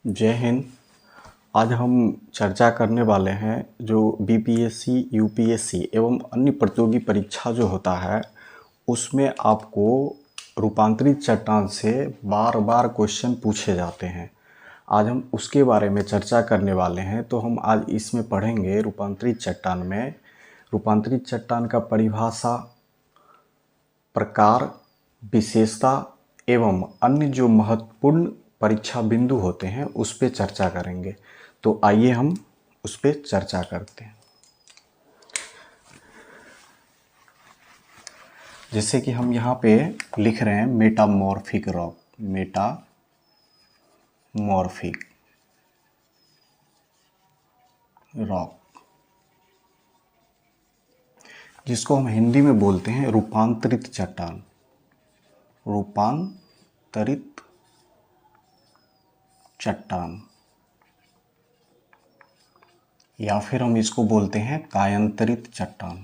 जय हिंद। आज हम चर्चा करने वाले हैं जो बीपीएससी, यूपीएससी एवं अन्य प्रतियोगी परीक्षा जो होता है उसमें आपको रूपांतरित चट्टान से बार बार क्वेश्चन पूछे जाते हैं। आज हम उसके बारे में चर्चा करने वाले हैं। तो हम आज इसमें पढ़ेंगे रूपांतरित चट्टान में रूपांतरित चट्टान का परिभाषा, प्रकार, विशेषता एवं अन्य जो महत्वपूर्ण परीक्षा बिंदु होते हैं उस पर चर्चा करेंगे। तो आइए हम उस पर चर्चा करते हैं। जैसे कि हम यहाँ पे लिख रहे हैं मेटामॉर्फिक रॉक, मेटामॉर्फिक रॉक, जिसको हम हिंदी में बोलते हैं रूपांतरित चट्टान, रूपांतरित चट्टान, या फिर हम इसको बोलते हैं कायांतरित चट्टान,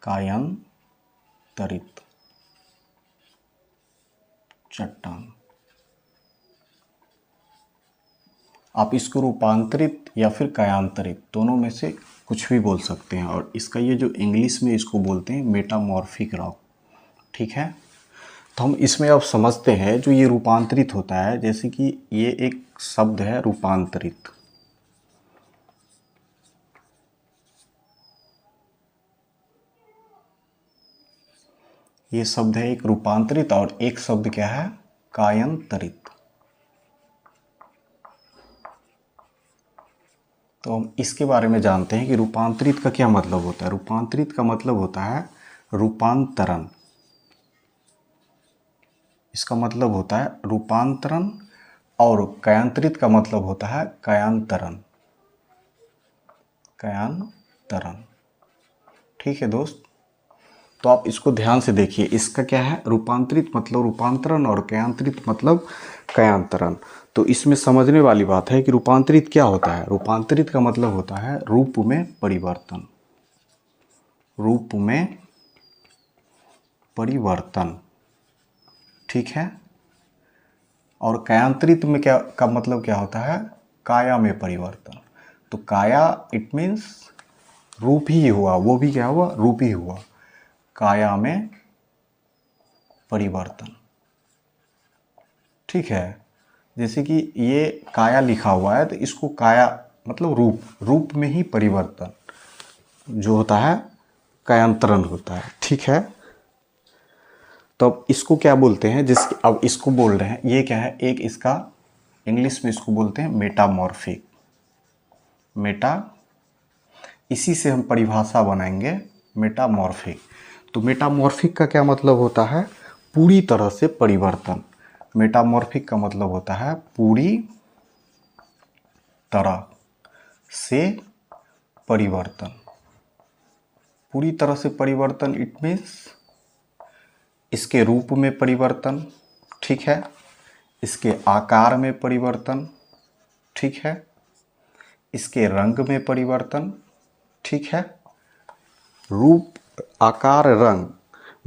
कायांतरित चट्टान। आप इसको रूपांतरित या फिर कायांतरित दोनों में से कुछ भी बोल सकते हैं। और इसका ये जो इंग्लिश में इसको बोलते हैं मेटामॉर्फिक रॉक, ठीक है। तो हम इसमें अब समझते हैं जो ये रूपांतरित होता है। जैसे कि ये एक शब्द है रूपांतरित, ये शब्द है एक रूपांतरित, और एक शब्द क्या है, कायांतरित। तो हम इसके बारे में जानते हैं कि रूपांतरित का क्या मतलब होता है। रूपांतरित का मतलब होता है रूपांतरण, इसका मतलब होता है रूपांतरण। और कायांतरित का मतलब होता है कायांतरण, कायांतरण, ठीक है दोस्त। तो आप इसको ध्यान से देखिए, इसका क्या है, रूपांतरित मतलब रूपांतरण और कायांतरित मतलब कायांतरण। तो इसमें समझने वाली बात है कि रूपांतरित क्या होता है। रूपांतरित का मतलब होता है रूप में परिवर्तन, रूप में परिवर्तन, ठीक है। और कायांतरित में क्या का मतलब क्या होता है, काया में परिवर्तन। तो काया इट मीन्स रूप ही हुआ, वो भी क्या हुआ, रूप ही हुआ, काया में परिवर्तन, ठीक है। जैसे कि ये काया लिखा हुआ है तो इसको काया मतलब रूप, रूप में ही परिवर्तन जो होता है कायांतरण होता है, ठीक है। तो अब इसको क्या बोलते हैं, जिसकी अब इसको बोल रहे हैं, ये क्या है, एक इसका इंग्लिश में इसको बोलते हैं मेटामॉर्फिक, इसी से हम परिभाषा बनाएंगे मेटामॉर्फिक। तो मेटामॉर्फिक का क्या मतलब होता है, पूरी तरह से परिवर्तन। मेटामॉर्फिक का मतलब होता है पूरी तरह से परिवर्तन, पूरी तरह से परिवर्तन इट मीन्स इसके रूप में परिवर्तन, ठीक है, इसके आकार में परिवर्तन, ठीक है, इसके रंग में परिवर्तन, ठीक है, रूप, आकार, रंग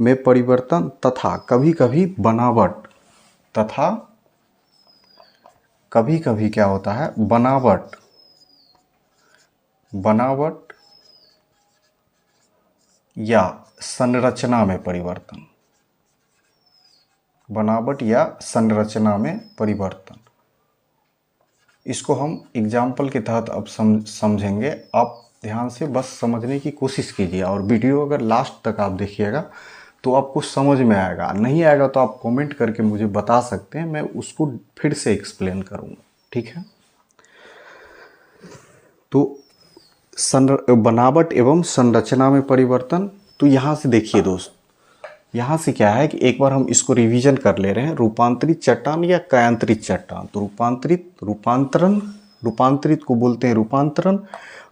में परिवर्तन, तथा कभी कभी बनावट, तथा कभी कभी क्या होता है, बनावट, बनावट या संरचना में परिवर्तन, बनावट या संरचना में परिवर्तन। इसको हम एग्जाम्पल के तहत अब समझेंगे। आप ध्यान से बस समझने की कोशिश कीजिए, और वीडियो अगर लास्ट तक आप देखिएगा तो आपको समझ में आएगा। नहीं आएगा तो आप कमेंट करके मुझे बता सकते हैं, मैं उसको फिर से एक्सप्लेन करूँगा, ठीक है। तो बनावट एवं संरचना में परिवर्तन। तो यहाँ से देखिए दोस्त, यहाँ से क्या है कि एक बार हम इसको रिवीजन कर ले रहे हैं, रूपांतरित चट्टान या कायांतरित चट्टान। तो रूपांतरित, रूपांतरण, रूपांतरित को बोलते हैं रूपांतरण,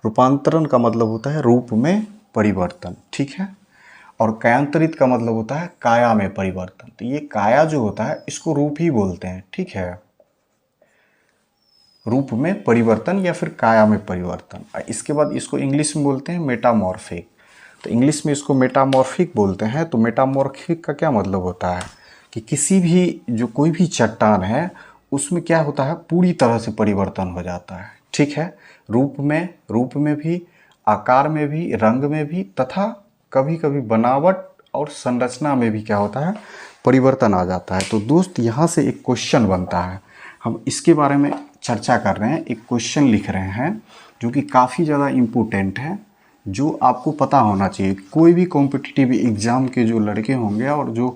रूपांतरण का मतलब होता है रूप में परिवर्तन, ठीक है। और कायांतरित का मतलब होता है काया में परिवर्तन। तो ये काया जो होता है इसको रूप ही बोलते हैं, ठीक है, रूप में परिवर्तन या फिर काया में परिवर्तन। इसके बाद इसको इंग्लिश में बोलते हैं मेटामॉर्फिक। तो इंग्लिश में इसको मेटामॉर्फिक बोलते हैं। तो मेटामॉर्फिक का क्या मतलब होता है कि किसी भी जो कोई भी चट्टान है उसमें क्या होता है, पूरी तरह से परिवर्तन हो जाता है। ठीक है, रूप में भी, आकार में भी, रंग में भी, तथा कभी कभी बनावट और संरचना में भी क्या होता है, परिवर्तन आ जाता है। तो दोस्त यहाँ से एक क्वेश्चन बनता है, हम इसके बारे में चर्चा कर रहे हैं, एक क्वेश्चन लिख रहे हैं जो कि काफ़ी ज़्यादा इम्पोर्टेंट है, जो आपको पता होना चाहिए। कोई भी कॉम्पिटिटिव एग्ज़ाम के जो लड़के होंगे और जो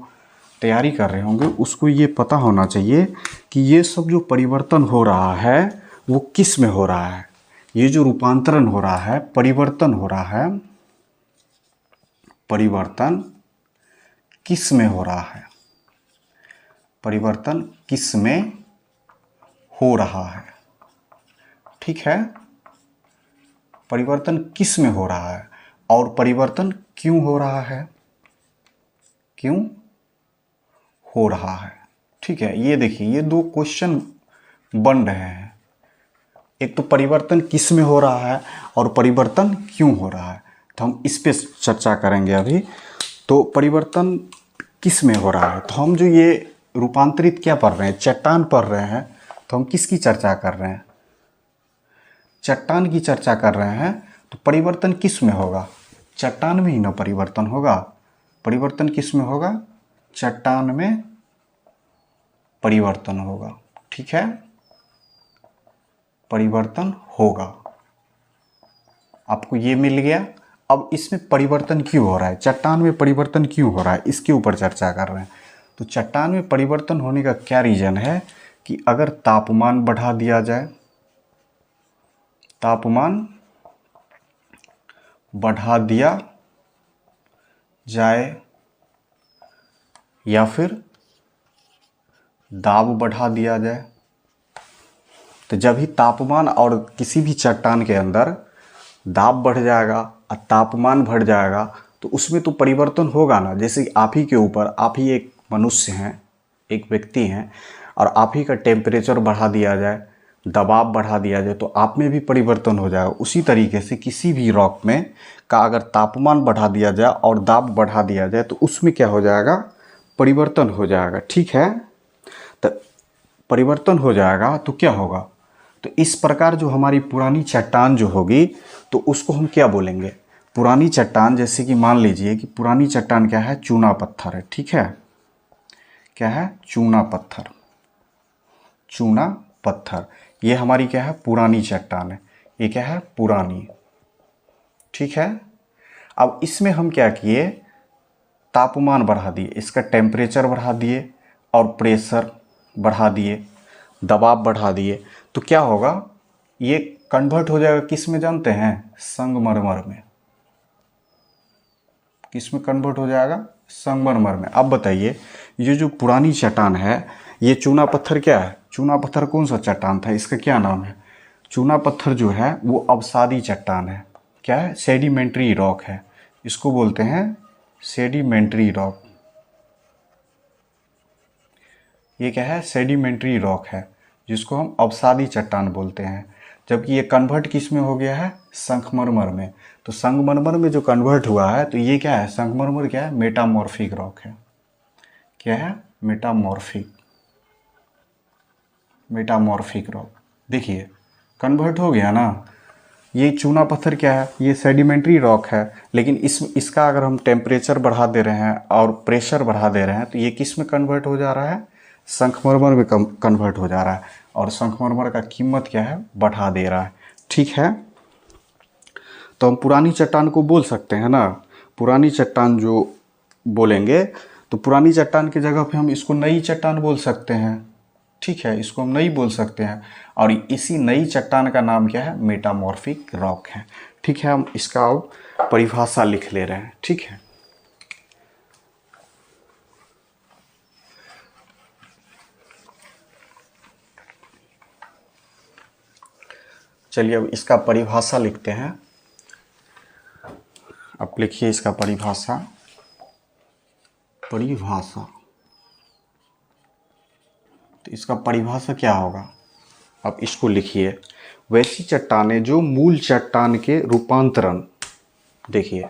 तैयारी कर रहे होंगे उसको ये पता होना चाहिए कि ये सब जो परिवर्तन हो रहा है वो किस में हो रहा है। ये जो रूपांतरण हो रहा है, परिवर्तन हो रहा है, परिवर्तन किस में हो रहा है, परिवर्तन किस में हो रहा है। ठीक है, परिवर्तन किस में हो रहा है और परिवर्तन क्यों हो रहा है, क्यों हो रहा है। ठीक है, ये देखिए, ये दो क्वेश्चन बन रहे हैं। एक तो परिवर्तन किस में हो रहा है और परिवर्तन क्यों हो रहा है, तो हम इस पे चर्चा करेंगे अभी। तो परिवर्तन किस में हो रहा है, तो हम जो ये रूपांतरित क्या पढ़ रहे हैं, चट्टान पढ़ रहे हैं, तो हम किसकी चर्चा कर रहे हैं, चट्टान की चर्चा कर रहे हैं। तो परिवर्तन किस में होगा, चट्टान में ही ना परिवर्तन होगा। परिवर्तन किस में होगा, चट्टान में परिवर्तन होगा। ठीक है, परिवर्तन होगा, आपको ये मिल गया। अब इसमें परिवर्तन क्यों हो रहा है, चट्टान में परिवर्तन क्यों हो रहा है, इसके ऊपर चर्चा कर रहे हैं। तो चट्टान में परिवर्तन होने का क्या रीज़न है कि अगर तापमान बढ़ा दिया जाए, तापमान बढ़ा दिया जाए या फिर दाब बढ़ा दिया जाए, तो जब ही तापमान और किसी भी चट्टान के अंदर दाब बढ़ जाएगा और तापमान बढ़ जाएगा तो उसमें तो परिवर्तन होगा ना। जैसे आप ही के ऊपर, आप ही एक मनुष्य हैं, एक व्यक्ति हैं, और आप ही का टेम्परेचर बढ़ा दिया जाए, दबाव बढ़ा दिया जाए, तो आप में भी परिवर्तन हो जाएगा। उसी तरीके से किसी भी रॉक में का अगर तापमान बढ़ा दिया जाए और दाब बढ़ा दिया जाए तो उसमें क्या हो जाएगा, परिवर्तन हो जाएगा। ठीक है, तो परिवर्तन हो जाएगा तो क्या होगा, तो इस प्रकार जो हमारी पुरानी चट्टान जो होगी तो उसको हम क्या बोलेंगे, पुरानी चट्टान। जैसे कि मान लीजिए कि पुरानी चट्टान क्या है, चूना पत्थर है। ठीक है, क्या है, चूना पत्थर, चूना पत्थर, ये हमारी क्या है, पुरानी चट्टान है। ये क्या है, पुरानी। ठीक है, अब इसमें हम क्या किए, तापमान बढ़ा दिए, इसका टेम्परेचर बढ़ा दिए और प्रेशर बढ़ा दिए, दबाव बढ़ा दिए, तो क्या होगा, ये कन्वर्ट हो जाएगा किस में जानते हैं, संगमरमर में। किस में कन्वर्ट हो जाएगा, संगमरमर में। अब बताइए, ये जो पुरानी चट्टान है, ये चूना पत्थर क्या है, चूना पत्थर कौन सा चट्टान था, इसका क्या नाम है, चूना पत्थर जो है वो अवसादी चट्टान है। क्या है, सेडिमेंट्री रॉक है, इसको बोलते हैं सेडिमेंट्री रॉक। ये क्या है, सेडिमेंट्री रॉक है, जिसको हम अवसादी चट्टान बोलते हैं। जबकि ये कन्वर्ट किस में हो गया है, संगमरमर में। तो संगमरमर में जो कन्वर्ट हुआ है तो ये क्या है, संगमरमर क्या है, मेटामॉर्फिक रॉक है। क्या है, मेटामॉर्फिक, मेटामॉर्फिक रॉक। देखिए कन्वर्ट हो गया ना। ये चूना पत्थर क्या है, ये सेडिमेंट्री रॉक है, लेकिन इसका अगर हम टेम्परेचर बढ़ा दे रहे हैं और प्रेशर बढ़ा दे रहे हैं तो ये किस में कन्वर्ट हो जा रहा है, संगमरमर में कन्वर्ट हो जा रहा है, और संगमरमर का कीमत क्या है, बढ़ा दे रहा है। ठीक है, तो हम पुरानी चट्टान को बोल सकते हैं ना, पुरानी चट्टान जो बोलेंगे तो पुरानी चट्टान की जगह पे हम इसको नई चट्टान बोल सकते हैं। ठीक है, इसको हम नई बोल सकते हैं, और इसी नई चट्टान का नाम क्या है, मेटामॉर्फिक रॉक है। ठीक है, हम इसका अब परिभाषा लिख ले रहे हैं। ठीक है, चलिए अब इसका परिभाषा लिखते हैं। अब लिखिए इसका परिभाषा, परिभाषा। तो इसका परिभाषा क्या होगा, अब इसको लिखिए, वैसी चट्टानें जो मूल चट्टान के रूपांतरण, देखिए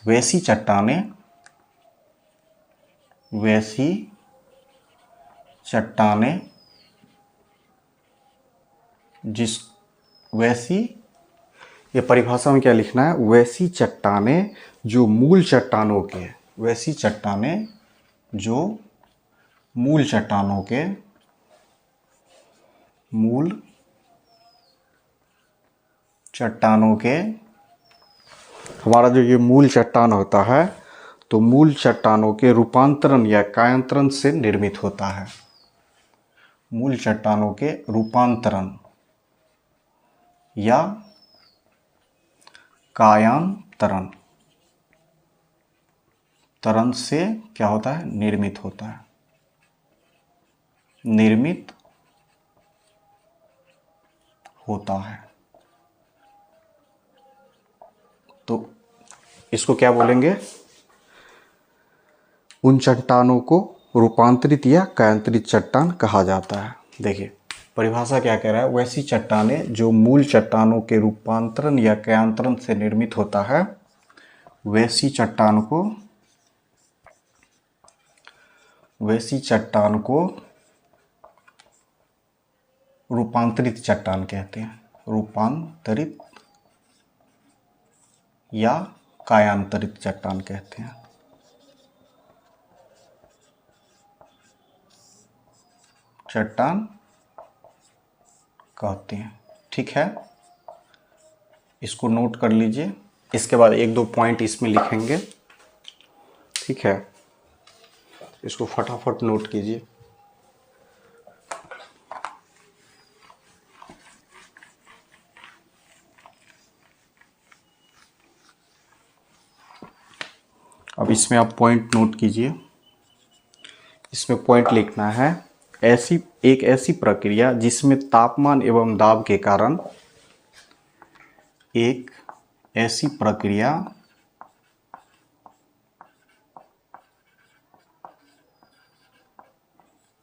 वैसी चट्टानें, वैसी चट्टानें जिस वैसी, ये परिभाषा में क्या लिखना है, वैसी चट्टानें जो मूल चट्टानों के, वैसी चट्टानें जो मूल चट्टानों के, मूल चट्टानों के, हमारा जो ये मूल चट्टान होता है तो मूल चट्टानों के रूपांतरण या कायांतरण से निर्मित होता है। मूल चट्टानों के रूपांतरण या कायांतरण तरन से क्या होता है, निर्मित होता है, निर्मित होता है। तो इसको क्या बोलेंगे, उन चट्टानों को रूपांतरित या कायांतरित चट्टान कहा जाता है। देखिए परिभाषा क्या कह रहा है, वैसी चट्टानें जो मूल चट्टानों के रूपांतरण या कायांतरण से निर्मित होता है, वैसी चट्टान को, वैसी चट्टान को रूपांतरित चट्टान कहते हैं, रूपांतरित या कायांतरित चट्टान कहते हैं। चट्टान कहते हैं, ठीक है, इसको नोट कर लीजिए। इसके बाद एक दो पॉइंट इसमें लिखेंगे, ठीक है, इसको फटाफट नोट कीजिए। अब इसमें आप पॉइंट नोट कीजिए। इसमें पॉइंट लिखना है, एक ऐसी प्रक्रिया जिसमें तापमान एवं दाब के कारण, एक ऐसी प्रक्रिया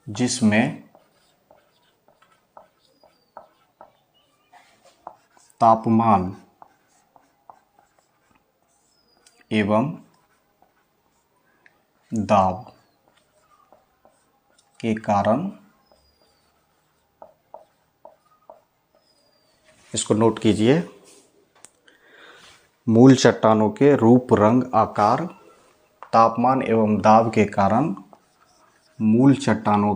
जिसमें तापमान एवं दाब के कारण, इसको नोट कीजिए, मूल चट्टानों के रूप, रंग, आकार, तापमान एवं दाब के कारण मूल चट्टानों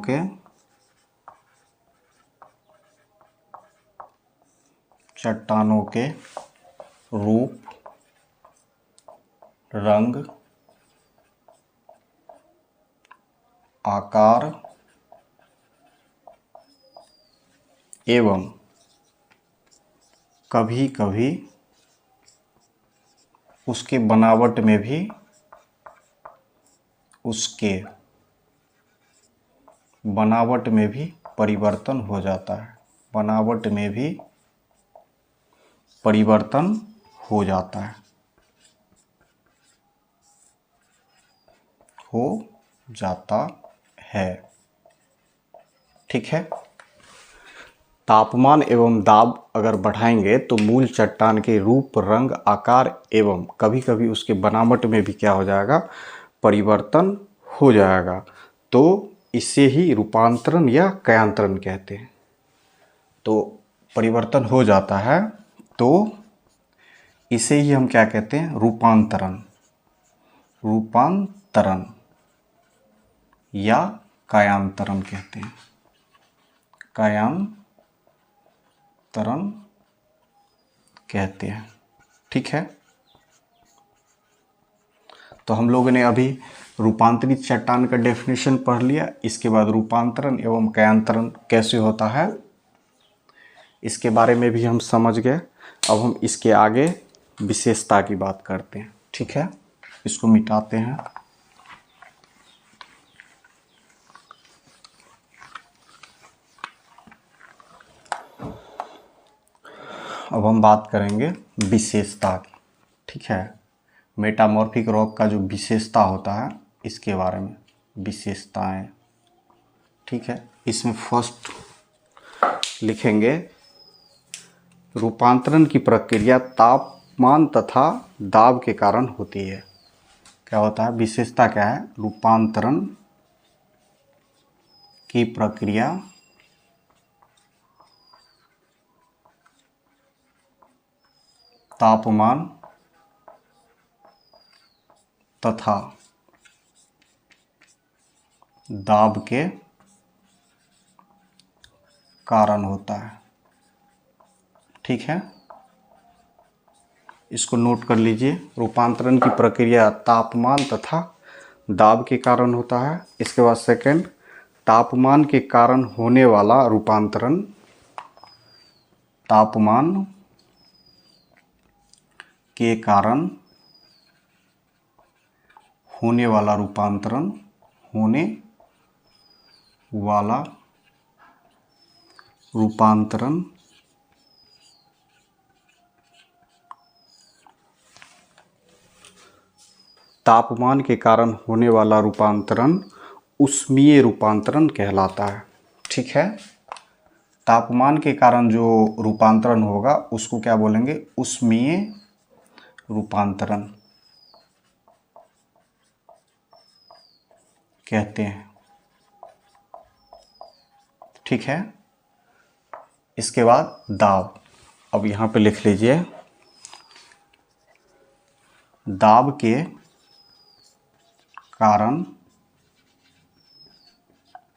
के रूप, रंग, आकार एवं कभी कभी उसके बनावट में भी, उसके बनावट में भी परिवर्तन हो जाता है, बनावट में भी परिवर्तन हो जाता है, हो जाता है, ठीक है। तापमान एवं दाब अगर बढ़ाएंगे तो मूल चट्टान के रूप, रंग, आकार एवं कभी कभी उसके बनावट में भी क्या हो जाएगा, परिवर्तन हो जाएगा। तो इसे ही रूपांतरण या कायांतरण कहते हैं। तो परिवर्तन हो जाता है तो इसे ही हम क्या कहते हैं, रूपांतरण, रूपांतरण या कायांतरण कहते हैं, कायांतरण कहते हैं, ठीक है। तो हम लोगों ने अभी रूपांतरित चट्टान का डेफिनेशन पढ़ लिया। इसके बाद रूपांतरण एवं कायांतरण कैसे होता है इसके बारे में भी हम समझ गए। अब हम इसके आगे विशेषता की बात करते हैं, ठीक है। इसको मिटाते हैं। अब हम बात करेंगे विशेषता की, ठीक है। मेटामॉर्फिक रॉक का जो विशेषता होता है इसके बारे में, विशेषताएं, ठीक है। इसमें फर्स्ट लिखेंगे, रूपांतरण की प्रक्रिया तापमान तथा दाब के कारण होती है। क्या होता है, विशेषता क्या है, रूपांतरण की प्रक्रिया तापमान तथा दाब के कारण होता है। ठीक है, इसको नोट कर लीजिए। रूपांतरण की प्रक्रिया तापमान तथा दाब के कारण होता है। इसके बाद सेकंड, तापमान के कारण होने वाला रूपांतरण, तापमान के कारण होने वाला रूपांतरण, होने वाला रूपांतरण तापमान के कारण होने वाला रूपांतरण उष्मीय रूपांतरण कहलाता है। ठीक है, तापमान के कारण जो रूपांतरण होगा उसको क्या बोलेंगे? उष्मीय रूपांतरण कहते हैं। ठीक है, इसके बाद दाब। अब यहाँ पे लिख लीजिए, दाब के कारण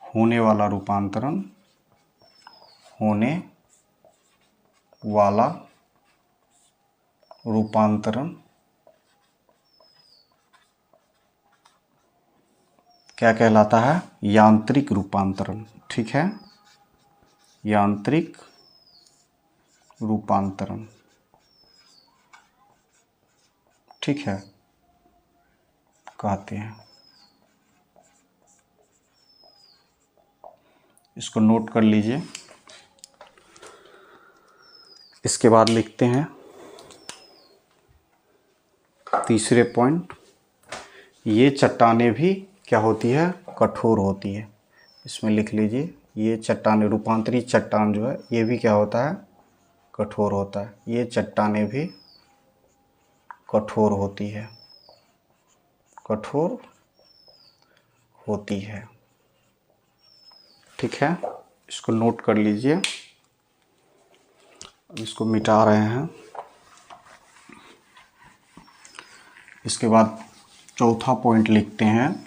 होने वाला रूपांतरण, होने वाला रूपांतरण क्या कहलाता है? यांत्रिक रूपांतरण। ठीक है, यांत्रिक रूपांतरण। ठीक है, कहते हैं। इसको नोट कर लीजिए। इसके बाद लिखते हैं तीसरे पॉइंट, ये चट्टानें भी क्या होती है? कठोर होती है। इसमें लिख लीजिए, ये चट्टानें, रूपांतरित चट्टान जो है ये भी क्या होता है? कठोर होता है। ये चट्टानें भी कठोर होती है, कठोर होती है। ठीक है, इसको नोट कर लीजिए। अब इसको मिटा रहे हैं। इसके बाद चौथा पॉइंट लिखते हैं,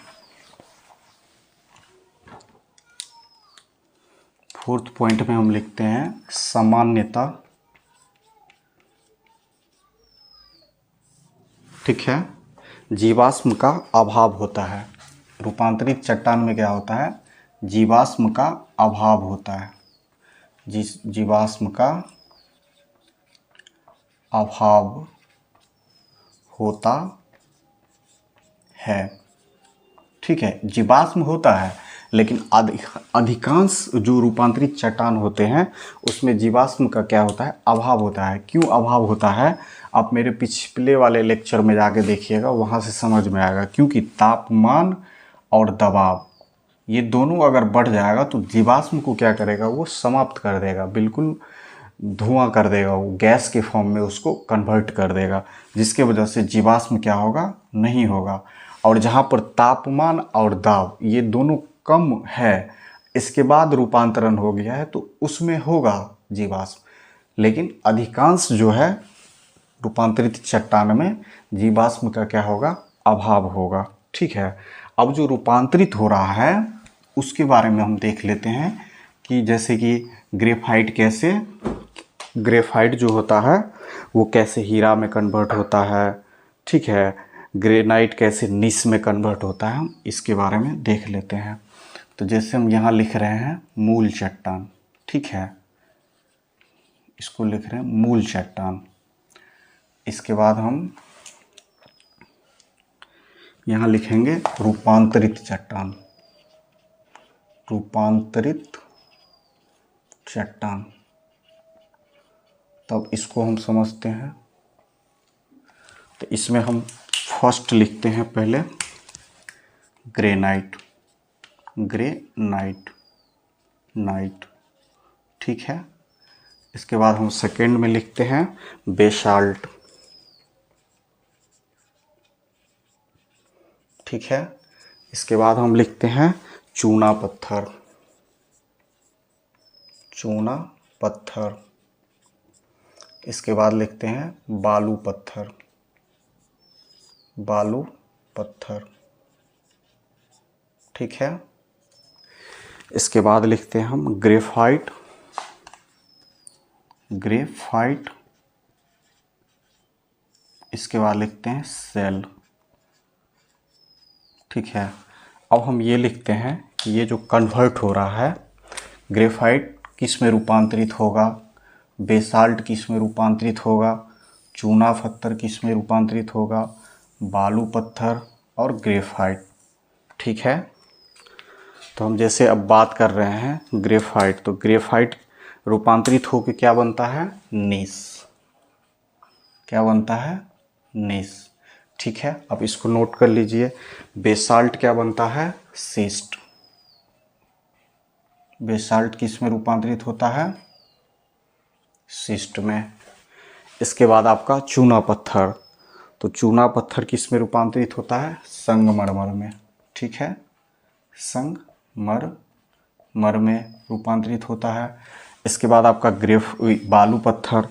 फोर्थ पॉइंट में हम लिखते हैं सामान्यता। ठीक है, जीवाश्म का अभाव होता है। रूपांतरित चट्टान में क्या होता है? जीवाश्म का अभाव होता है। जीवाश्म का अभाव होता है। ठीक है, जीवाश्म होता है, लेकिन अधिकांश जो रूपांतरित चट्टान होते हैं उसमें जीवाश्म का क्या होता है? अभाव होता है। क्यों अभाव होता है? आप मेरे पिछले वाले लेक्चर में जाके देखिएगा, वहाँ से समझ में आएगा। क्योंकि तापमान और दबाव ये दोनों अगर बढ़ जाएगा तो जीवाश्म को क्या करेगा? वो समाप्त कर देगा, बिल्कुल धुआं कर देगा, वो गैस के फॉर्म में उसको कन्वर्ट कर देगा, जिसके वजह से जीवाश्म क्या होगा? नहीं होगा। और जहाँ पर तापमान और दाब ये दोनों कम है, इसके बाद रूपांतरण हो गया है, तो उसमें होगा जीवाश्म। लेकिन अधिकांश जो है रूपांतरित चट्टान में जीवाश्म का क्या होगा? अभाव होगा। ठीक है, अब जो रूपांतरित हो रहा है उसके बारे में हम देख लेते हैं कि जैसे कि ग्रेफाइट जो होता है वो कैसे हीरा में कन्वर्ट होता है। ठीक है, ग्रेनाइट कैसे निस में कन्वर्ट होता है, हम इसके बारे में देख लेते हैं। तो जैसे हम यहाँ लिख रहे हैं मूल चट्टान। ठीक है, इसको लिख रहे हैं मूल चट्टान। इसके बाद हम यहाँ लिखेंगे रूपांतरित चट्टान। रूपांतरित चट्टान, तब इसको हम समझते हैं। तो इसमें हम फर्स्ट लिखते हैं पहले ग्रेनाइट, नाइट। ठीक है, इसके बाद हम सेकेंड में लिखते हैं बेसाल्ट। ठीक है, इसके बाद हम लिखते हैं चूना पत्थर। इसके बाद लिखते हैं बालू पत्थर, बालू पत्थर, ठीक है। इसके बाद लिखते हैं हम ग्रेफाइट, ग्रेफाइट। इसके बाद लिखते हैं सेल, ठीक है। अब हम ये लिखते हैं कि ये जो कन्वर्ट हो रहा है, ग्रेफाइट किस में रूपांतरित होगा, बेसाल्ट किस में रूपांतरित होगा, चूना पत्थर किस में रूपांतरित होगा, बालू पत्थर और ग्रेफाइट, ठीक है। तो हम जैसे अब बात कर रहे हैं ग्रेफाइट, तो ग्रेफाइट रूपांतरित होकर क्या बनता है, नीस, क्या बनता है, नीस, ठीक है। अब इसको नोट कर लीजिए। बेसाल्ट क्या बनता है, सिस्ट, बेसाल्ट किस में रूपांतरित होता है, सिस्ट में। इसके बाद आपका चूना पत्थर, तो चूना पत्थर किस में रूपांतरित होता है, संगमरमर में, ठीक है, संगमरमर में रूपांतरित होता है। इसके बाद आपका बालू पत्थर,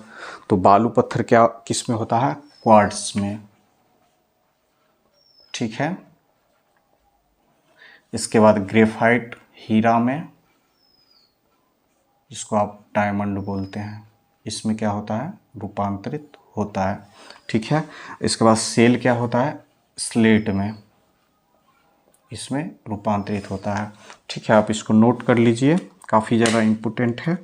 तो बालू पत्थर क्या किस में होता है, क्वार्ट्ज में, ठीक है। इसके बाद ग्रेफाइट हीरा में, जिसको आप डायमंड बोलते हैं, इसमें क्या होता है, रूपांतरित होता है, ठीक है। इसके बाद सेल क्या होता है, स्लेट में, इसमें रूपांतरित होता है, ठीक है। आप इसको नोट कर लीजिए, काफ़ी ज़्यादा इम्पोर्टेंट है।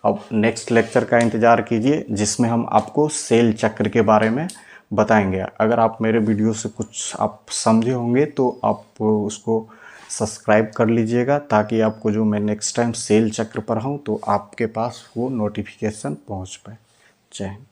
अब नेक्स्ट लेक्चर का इंतज़ार कीजिए, जिसमें हम आपको सेल चक्र के बारे में बताएंगे। अगर आप मेरे वीडियो से कुछ आप समझे होंगे तो आप उसको सब्सक्राइब कर लीजिएगा, ताकि आपको जो मैं नेक्स्ट टाइम सेल चक्र पढ़ाऊँ तो आपके पास वो नोटिफिकेशन पहुंच पाए। जय हिंद।